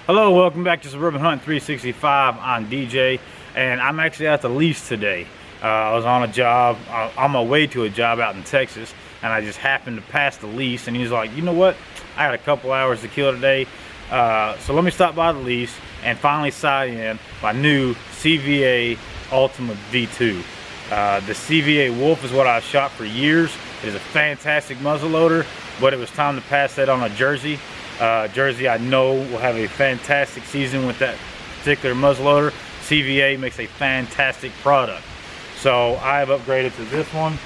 Hello, welcome back to Suburban Hunt 365. I'm DJ, and I'm actually at the lease today. I was on a job, on my way to a job out in Texas, and I just happened to pass the lease, and he's like, you know what, I had a couple hours to kill today, so let me stop by the lease and finally sight in my new CVA Optima V2. The CVA Wolf is what I've shot for years. It is a fantastic muzzleloader, but it was time to pass that on a Jersey. Jersey, I know, will have a fantastic season with that particular muzzleloader. CVA makes a fantastic product. So I have upgraded to this one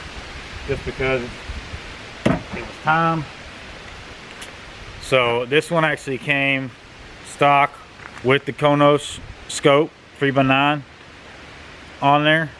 just because it was time. So this one actually came stock with the Konos scope 3x9 on there.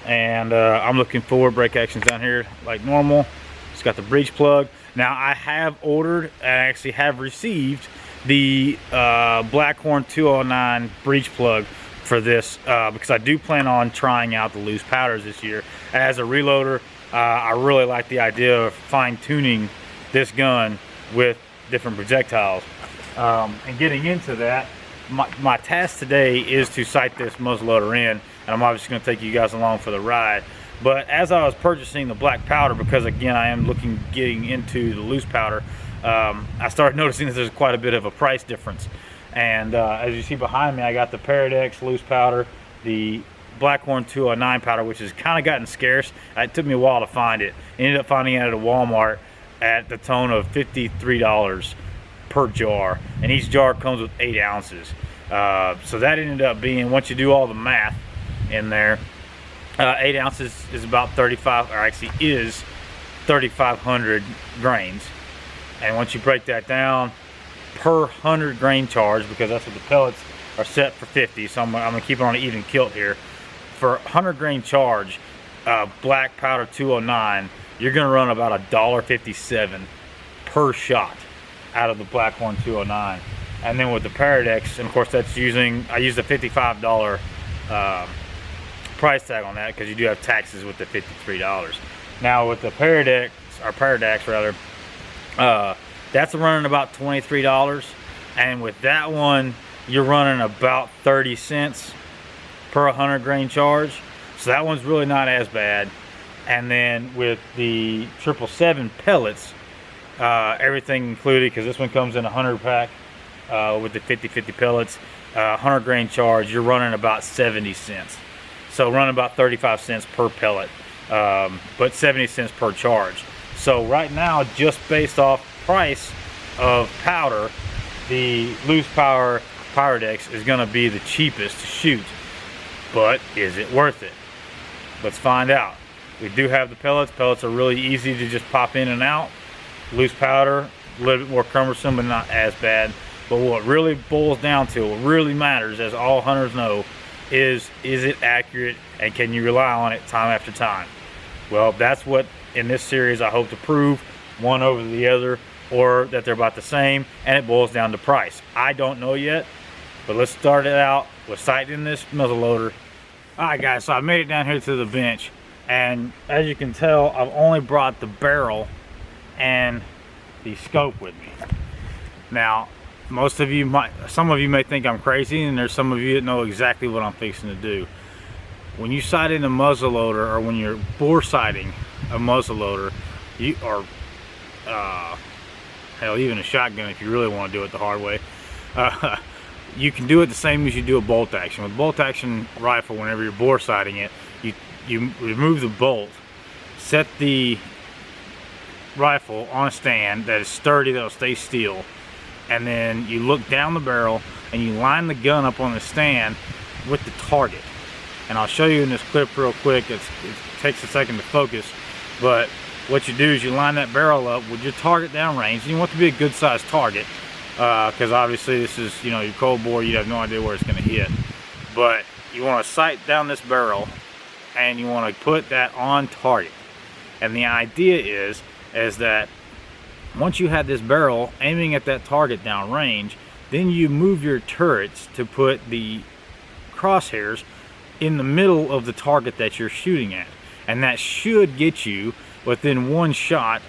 And I'm looking forward, brake actions down here like normal. It's got the breech plug. Now I have ordered and actually have received the Blackhorn 209 breech plug for this because I do plan on trying out the loose powders this year. As a reloader, I really like the idea of fine-tuning this gun with different projectiles. And getting into that, my task today is to sight this muzzleloader in, and I'm obviously going to take you guys along for the ride. But as I was purchasing the black powder, because again I am getting into the loose powder, I started noticing that there's quite a bit of a price difference. And as you see behind me, I got the Paradex loose powder, the Blackhorn 209 powder, which has kind of gotten scarce. It took me a while to find it. Ended up finding it at a Walmart at the tone of $53 per jar, and each jar comes with 8 ounces. So that ended up being, once you do all the math in there, 8 ounces is about 35, or actually is 3,500 grains. And once you break that down per 100 grain charge, because that's what the pellets are set for 50, so I'm gonna keep it on an even kilt here. For 100 grain charge, black powder 209, you're gonna run about $1.57 per shot out of the Blackhorn 209. And then with the Paradex, and of course that's I used a $55 price tag on that because you do have taxes with the $53. Now with the Paradex, or Paradex rather, that's running about $23, and with that one you're running about 30 cents per 100 grain charge, so that one's really not as bad. And then with the 777 pellets, everything included, because this one comes in a 100 pack with the 50-50 pellets, 100 grain charge, you're running about 70 cents. So running about 35 cents per pellet, but 70 cents per charge. So right now, just based off price of powder, the loose power Paradex is gonna be the cheapest to shoot. But is it worth it? Let's find out. We do have the pellets. Pellets are really easy to just pop in and out. Loose powder, a little bit more cumbersome, but not as bad. But what really boils down to, what really matters, as all hunters know, is it accurate, and can you rely on it time after time? Well, that's what in this series I hope to prove, one over the other, or that they're about the same, and it boils down to price. I don't know yet, but let's start it out with sighting this muzzleloader. Alright guys, so I made it down here to the bench, and as you can tell, I've only brought the barrel and the scope with me. Now, some of you may think I'm crazy, and there's some of you that know exactly what I'm fixing to do. When you sight in a muzzleloader, or when you're bore sighting a muzzleloader, hell, even a shotgun if you really want to do it the hard way, you can do it the same as you do a bolt action. With bolt action rifle, whenever you're bore sighting it, you remove the bolt, set the rifle on a stand that is sturdy, that'll stay still, and then you look down the barrel and you line the gun up on the stand with the target. And I'll show you in this clip real quick. It takes a second to focus, but what you do is you line that barrel up with your target downrange, and you want it to be a good sized target, because obviously this is, you know, your cold bore, you have no idea where it's going to hit. But you want to sight down this barrel and you want to put that on target. And the idea is that once you have this barrel aiming at that target down range, then you move your turrets to put the crosshairs in the middle of the target that you're shooting at, and that should get you within one shot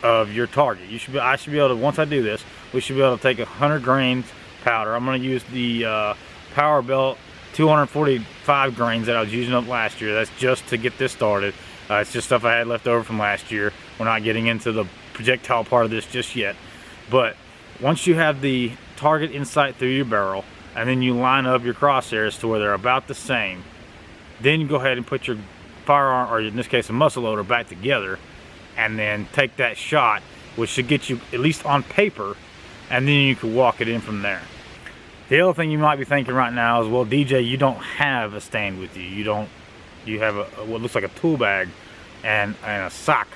of your target. I should be able to, once I do this, we should be able to take 100 grains powder. I'm going to use the Power Belt 245 grains that I was using up last year. That's just to get this started. It's just stuff I had left over from last year. We're not getting into the projectile part of this just yet. But once you have the target in sight through your barrel, and then you line up your crosshairs to where they're about the same, then you go ahead and put your firearm, or in this case a muzzleloader, back together, and then take that shot, which should get you at least on paper, and then you can walk it in from there. The other thing you might be thinking right now is, well, DJ, you don't have a stand with you. You have what looks like a tool bag and a sock.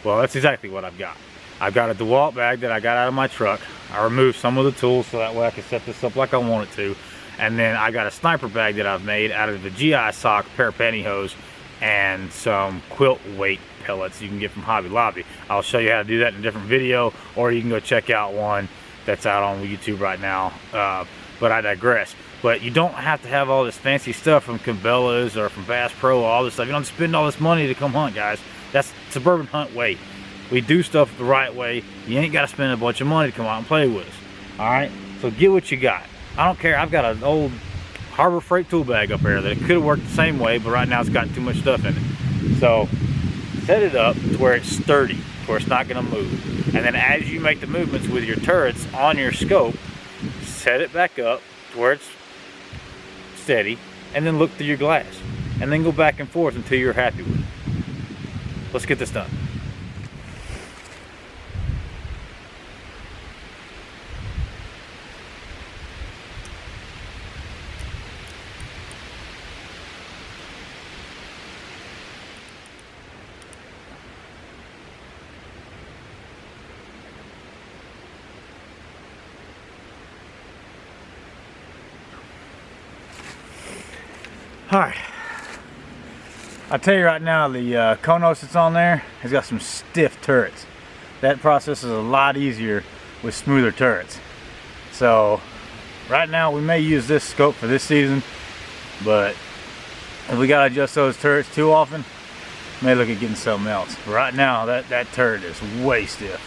Well, that's exactly what I've got. I've got a DeWalt bag that I got out of my truck. I removed some of the tools so that way I can set this up like I want it to. And then I got a sniper bag that I've made out of the GI sock, a pair of pantyhose, and some quilt weight pellets you can get from Hobby Lobby. I'll show you how to do that in a different video, or you can go check out one that's out on YouTube right now. But I digress. But you don't have to have all this fancy stuff from Cabela's or from Bass Pro, all this stuff. You don't spend all this money to come hunt, guys. That's suburban hunt way. We do stuff the right way. You ain't got to spend a bunch of money to come out and play with us. Alright? So get what you got. I don't care. I've got an old Harbor Freight tool bag up there that it could have worked the same way, but right now it's got too much stuff in it. So set it up to where it's sturdy, to where it's not going to move. And then as you make the movements with your turrets on your scope, set it back up to where it's steady, and then look through your glass. And then go back and forth until you're happy with it. Let's get this done. Alright, I tell you right now, the Konos that's on there has got some stiff turrets. That process is a lot easier with smoother turrets. So right now we may use this scope for this season, but if we gotta adjust those turrets too often, may look at getting something else. Right now that turret is way stiff.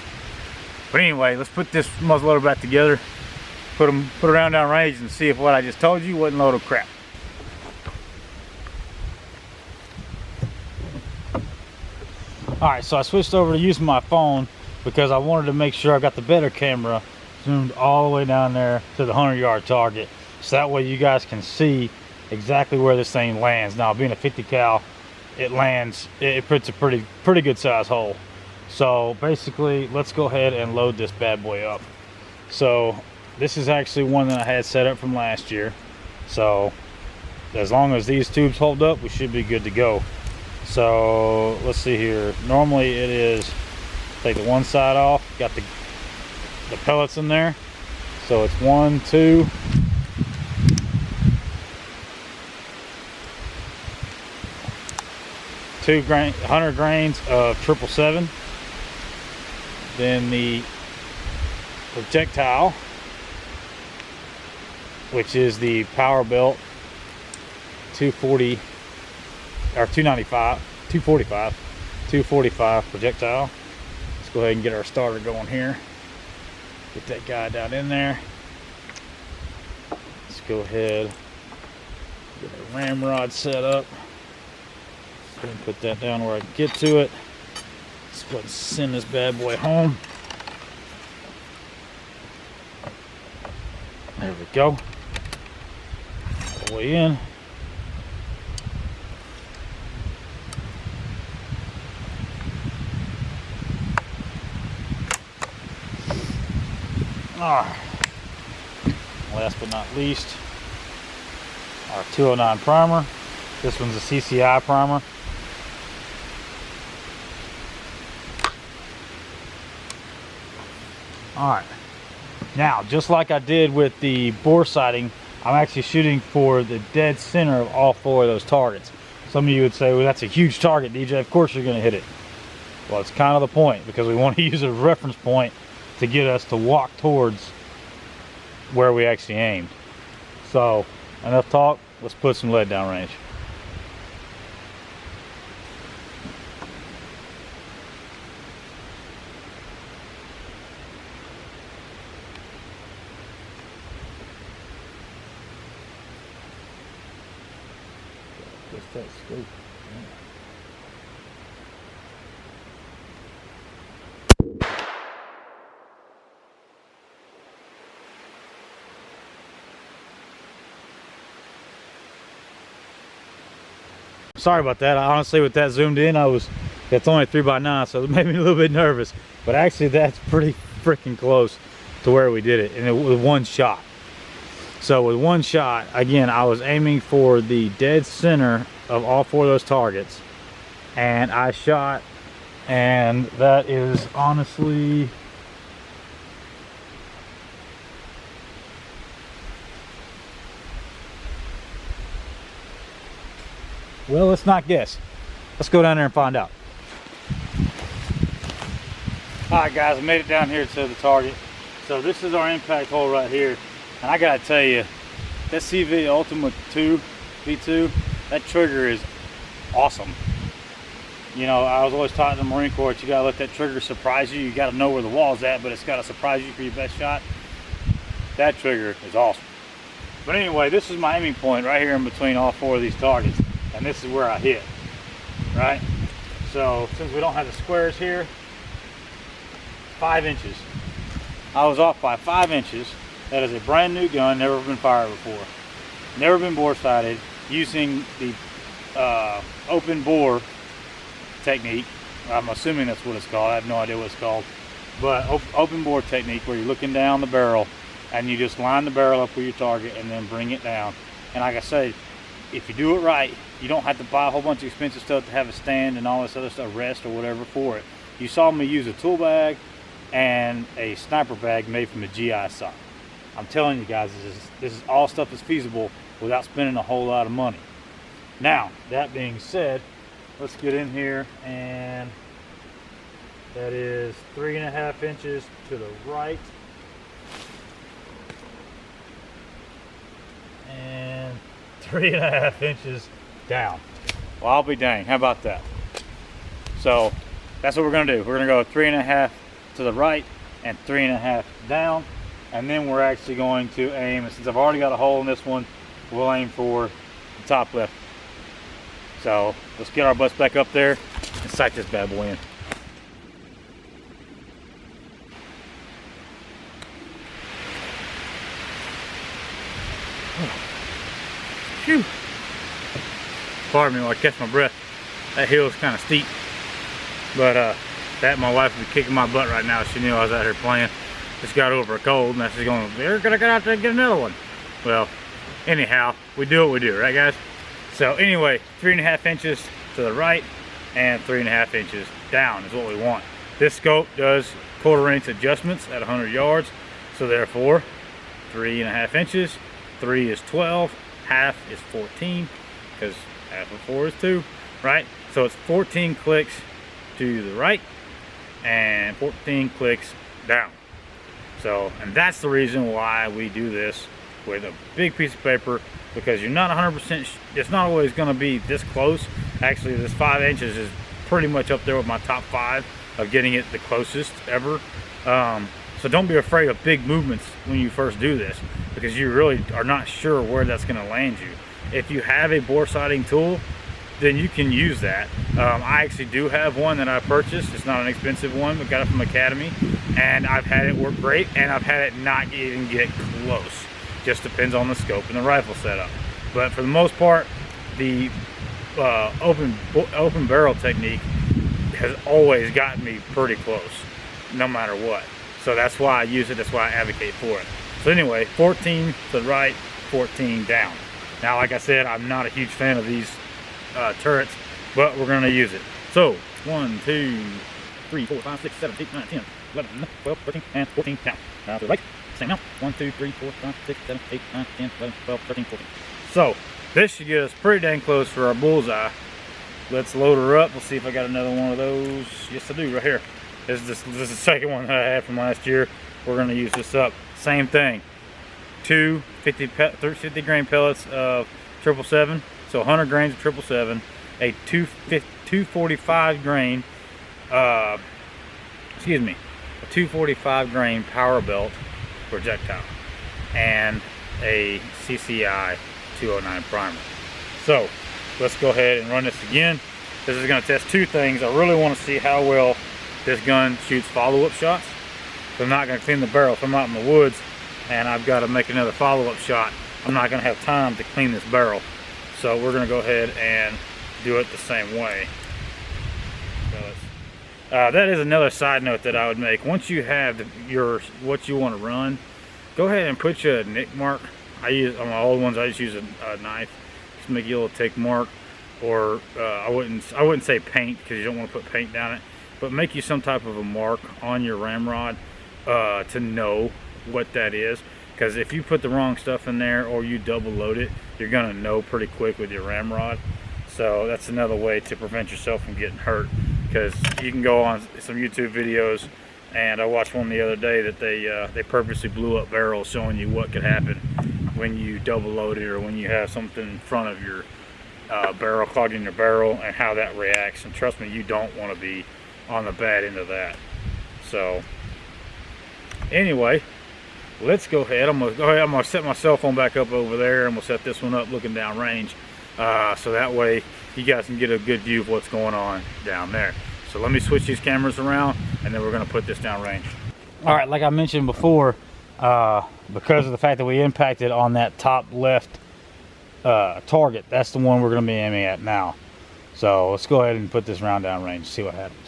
But anyway, let's put this muzzleloader back together, put around down range, and see if what I just told you wasn't a load of crap. Alright, so I switched over to using my phone because I wanted to make sure I got the better camera zoomed all the way down there to the 100-yard target, so that way you guys can see exactly where this thing lands. Now, being a 50 cal, it puts a pretty good size hole. So basically, let's go ahead and load this bad boy up. So this is actually one that I had set up from last year. So as long as these tubes hold up, we should be good to go. So let's see here. Normally it is, take the one side off, got the pellets in there. So it's 1, 2, 100 grains of 777. Then the projectile, which is the Power Belt 240 or 245 projectile. Let's go ahead and get our starter going here. Get that guy down in there. Let's go ahead, get our ramrod set up. Go ahead and put that down where I can get to it. Let's go ahead and send this bad boy home. There we go. All the way in. Last but not least, our 209 primer. This one's a CCI primer. Alright, now just like I did with the bore sighting, I'm actually shooting for the dead center of all 4 of those targets. Some of you would say, well, that's a huge target, DJ, of course you're going to hit it. Well, it's kind of the point, because we want to use a reference point to get us to walk towards where we actually aimed. So enough talk, let's put some lead down range. that scope? Sorry about that. Honestly, with that zoomed in, that's only 3x9, so it made me a little bit nervous. But actually, that's pretty freaking close to where we did it, and it was one shot. So with one shot, again, I was aiming for the dead center of all 4 of those targets, and I shot, and that is honestly, well, let's not guess. Let's go down there and find out. All right, guys, I made it down here to the target. So this is our impact hole right here. And I gotta tell you, that CVA Optima V2, that trigger is awesome. You know, I was always taught in the Marine Corps that you gotta let that trigger surprise you. You gotta know where the wall's at, but it's gotta surprise you for your best shot. That trigger is awesome. But anyway, this is my aiming point right here in between all 4 of these targets. And this is where I hit, right? So since we don't have the squares here, 5 inches. I was off by 5 inches. That is a brand new gun, never been fired before. Never been bore sighted, using the open bore technique. I'm assuming that's what it's called. I have no idea what it's called. But open bore technique, where you're looking down the barrel and you just line the barrel up with your target and then bring it down. And like I say, if you do it right, you don't have to buy a whole bunch of expensive stuff to have a stand and all this other stuff, rest or whatever for it. You saw me use a tool bag and a sniper bag made from a GI sight. I'm telling you guys, this is all stuff that's feasible without spending a whole lot of money. Now, that being said, let's get in here, and that is 3.5 inches to the right. And 3.5 inches down. Well, I'll be dang, how about that? So that's what we're gonna do. We're gonna go 3.5 to the right and 3.5 down, and then we're actually going to aim, and since I've already got a hole in this one, we'll aim for the top left. So let's get our butts back up there and sight this bad boy in. Phew. Pardon me while I catch my breath. That hill is kind of steep, but that my wife would be kicking my butt right now if she knew I was out here playing. Just got over a cold, and now she's going, "You're gonna get out there and get another one." Well, anyhow, we do what we do, right, guys? So anyway, 3.5 inches to the right and 3.5 inches down is what we want. This scope does 1/4 inch adjustments at 100 yards, so therefore 3.5 inches. 3 is 12, half is 14, because half of 4 is 2, right? So it's 14 clicks to the right and 14 clicks down. So, and that's the reason why we do this with a big piece of paper, because you're not 100%, it's not always going to be this close. Actually, this 5 inches is pretty much up there with my top 5 of getting it the closest ever. So don't be afraid of big movements when you first do this, because you really are not sure where that's going to land you. If you have a bore sighting tool, then you can use that. I actually do have one that I purchased. It's not an expensive one, but got it from Academy, and I've had it work great, and I've had it not even get close. Just depends on the scope and the rifle setup. But for the most part, the open barrel technique has always gotten me pretty close, no matter what. So that's why I use it, that's why I advocate for it. So anyway, 14 to the right, 14 down. Now, like I said, I'm not a huge fan of these turrets, but we're gonna use it. So 1, 2, 3, 4, 5, 6, 7, 8, 9, 10, 11, 12, 13, and 14 down. Now to the right, same amount. 1, 2, 3, 4, 5, 6, 7, 8, 9, 10, 11, 12, 13, 14. So this should get us pretty dang close for our bullseye. Let's load her up. We'll see if I got another one of those. Yes, I do, right here. This is the second one that I had from last year. We're gonna use this up. Same thing. 2 50 grain pellets of 777. So 100 grains of 777. A 245 grain, a 245 grain power belt projectile, and a CCI 209 primer. So let's go ahead and run this again. This is going to test two things. I really want to see how well this gun shoots follow-up shots. So I'm not going to clean the barrel. If I'm out in the woods and I've got to make another follow-up shot, I'm not going to have time to clean this barrel. So we're going to go ahead and do it the same way. So that is another side note that I would make. Once you have what you want to run, go ahead and put you a nick mark. I use on my old ones. I just use a knife, just make you a little tick mark, or I wouldn't say paint, because you don't want to put paint down it, but make you some type of a mark on your ramrod to know what that is. Because if you put the wrong stuff in there or you double load it, you're gonna know pretty quick with your ramrod. So that's another way to prevent yourself from getting hurt. Because you can go on some YouTube videos, and I watched one the other day that they purposely blew up barrels, showing you what could happen when you double load it, or when you have something in front of your barrel, clogged in your barrel, and how that reacts. And trust me, you don't want to be on the bad end of that. So anyway, let's go ahead. I'm gonna set my cell phone back up over there, and we'll set this one up looking down range, so that way you guys can get a good view of what's going on down there. So let me switch these cameras around, and then we're gonna put this down range. All right, like I mentioned before, because of the fact that we impacted on that top left target, that's the one we're gonna be aiming at now. So let's go ahead and put this round down range, see what happens.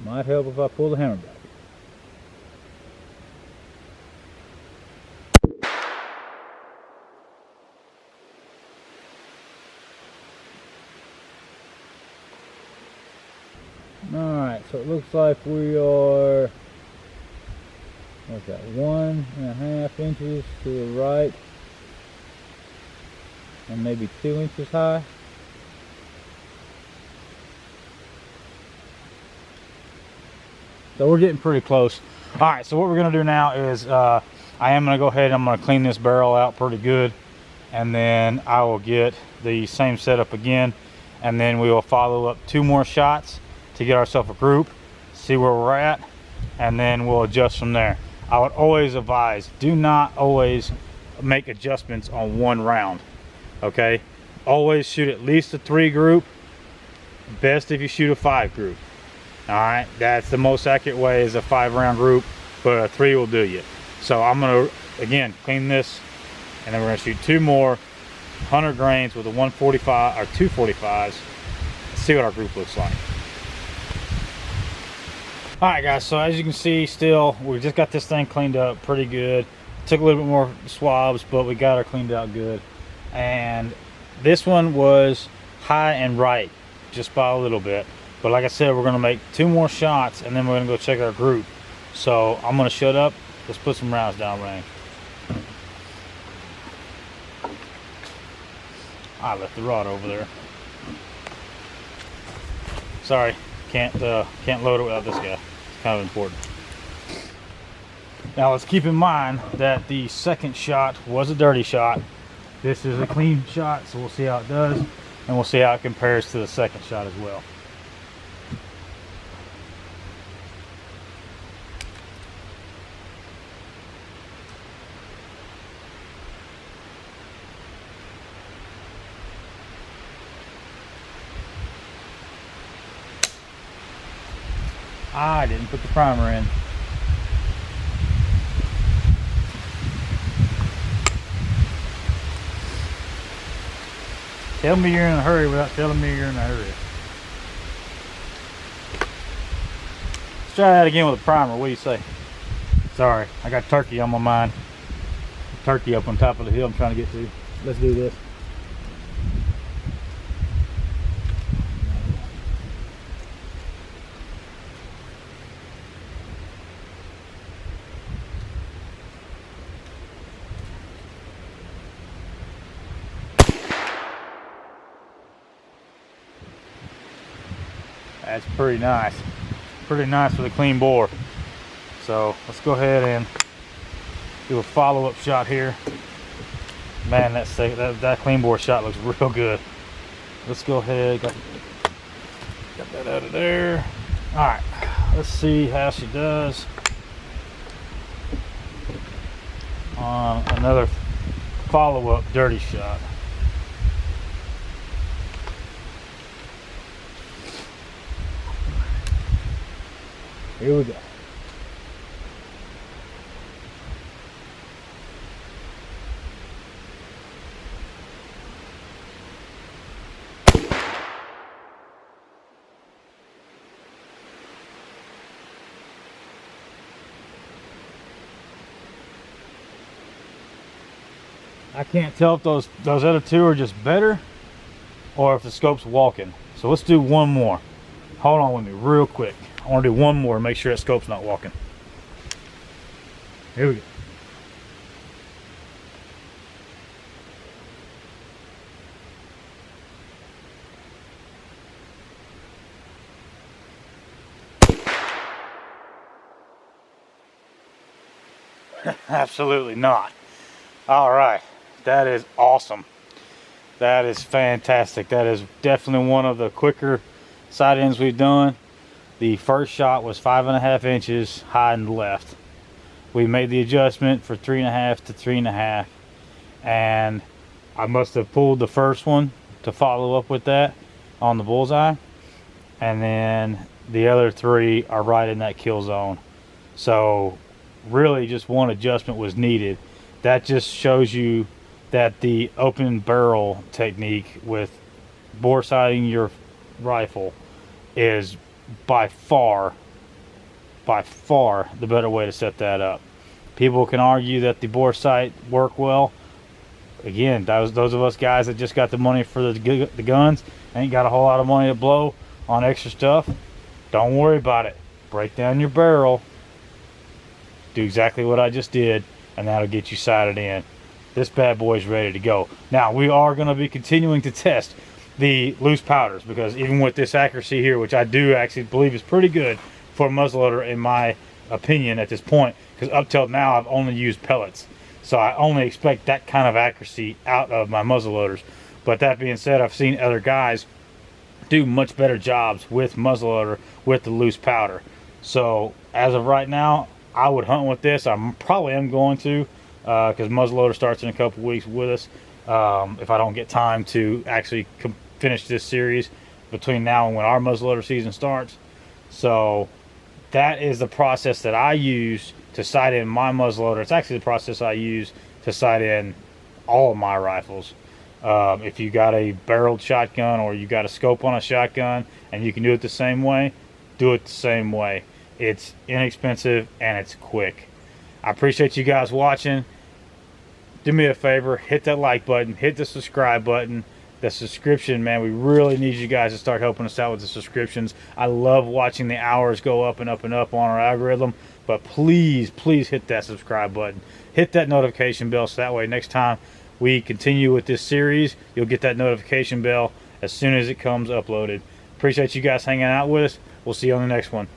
Might help if I pull the hammer back. Alright, so it looks like we are, what's that, 1.5 inches to the right, and maybe 2 inches high. So we're getting pretty close. All right, so what we're gonna do now is I am gonna go ahead and I'm gonna clean this barrel out pretty good, and then I will get the same setup again, and then we will follow up 2 more shots to get ourselves a group, see where we're at, and then we'll adjust from there. I would always advise, do not always make adjustments on one round, okay? Always shoot at least a 3 group, best if you shoot a 5 group. All right, that's the most accurate way, is a 5-round group, but a 3 will do you. So I'm gonna, again, clean this, and then we're gonna shoot 2 more 100 grains with a 145 or 245s, see what our group looks like. All right, guys, so as you can see, still, we just got this thing cleaned up pretty good. Took a little bit more swabs, but we got her cleaned out good. And this one was high and right, just by a little bit. But like I said, we're gonna make 2 more shots, and then we're gonna go check our group. So I'm gonna shut up. Let's put some rounds down range. I left the rod over there. Sorry, can't load it without this guy. It's kind of important. Now let's keep in mind that the second shot was a dirty shot. This is a clean shot, so we'll see how it does, and we'll see how it compares to the second shot as well. I didn't put the primer in. Tell me you're in a hurry without telling me you're in a hurry. Let's try that again with a primer. What do you say? Sorry, I got turkey on my mind. Turkey up on top of the hill I'm trying to get to. Let's do this. That's pretty nice. Pretty nice with a clean bore. So let's go ahead and do a follow-up shot here. Man, that clean bore shot looks real good. Let's go ahead. Got that out of there. All right, let's see how she does on another follow-up dirty shot. Here we go. I can't tell if those other two are just better or if the scope's walking. So let's do one more. Hold on with me real quick. I want to do one more and make sure that scope's not walking. Here we go. Absolutely not. All right. That is awesome. That is fantastic. That is definitely one of the quicker side ends we've done. The first shot was 5.5 inches high and left. We made the adjustment for 3.5 to 3.5, and I must have pulled the first one to follow up with that on the bullseye, and then the other three are right in that kill zone. So really just one adjustment was needed. That just shows you that the open barrel technique with bore sighting your rifle is by far the better way to set that up. People can argue that the bore sight work well. Again, those of us guys that just got the money for the guns, ain't got a whole lot of money to blow on extra stuff. Don't worry about it. Break down your barrel, do exactly what I just did, and that'll get you sighted in. This bad boy is ready to go. Now we are going to be continuing to test the loose powders, because even with this accuracy here, which I do actually believe is pretty good for a muzzleloader in my opinion at this point, because up till now I've only used pellets, so I only expect that kind of accuracy out of my muzzleloaders. But that being said, I've seen other guys do much better jobs with muzzleloader with the loose powder. So as of right now, I would hunt with this. I probably am going to, because muzzleloader starts in a couple weeks with us. If I don't get time to actually finish this series between now and when our muzzleloader season starts. So that is the process that I use to sight in my muzzleloader. It's actually the process I use to sight in all of my rifles. If you got a barreled shotgun or you got a scope on a shotgun and you can do it the same way, do it the same way. It's inexpensive and it's quick. I appreciate you guys watching. Do me a favor, hit that like button, hit the subscribe button. The subscription, man, we really need you guys to start helping us out with the subscriptions. I love watching the hours go up and up and up on our algorithm, but please hit that subscribe button. Hit that notification bell, so that way next time we continue with this series, you'll get that notification bell as soon as it comes uploaded. Appreciate you guys hanging out with us. We'll see you on the next one.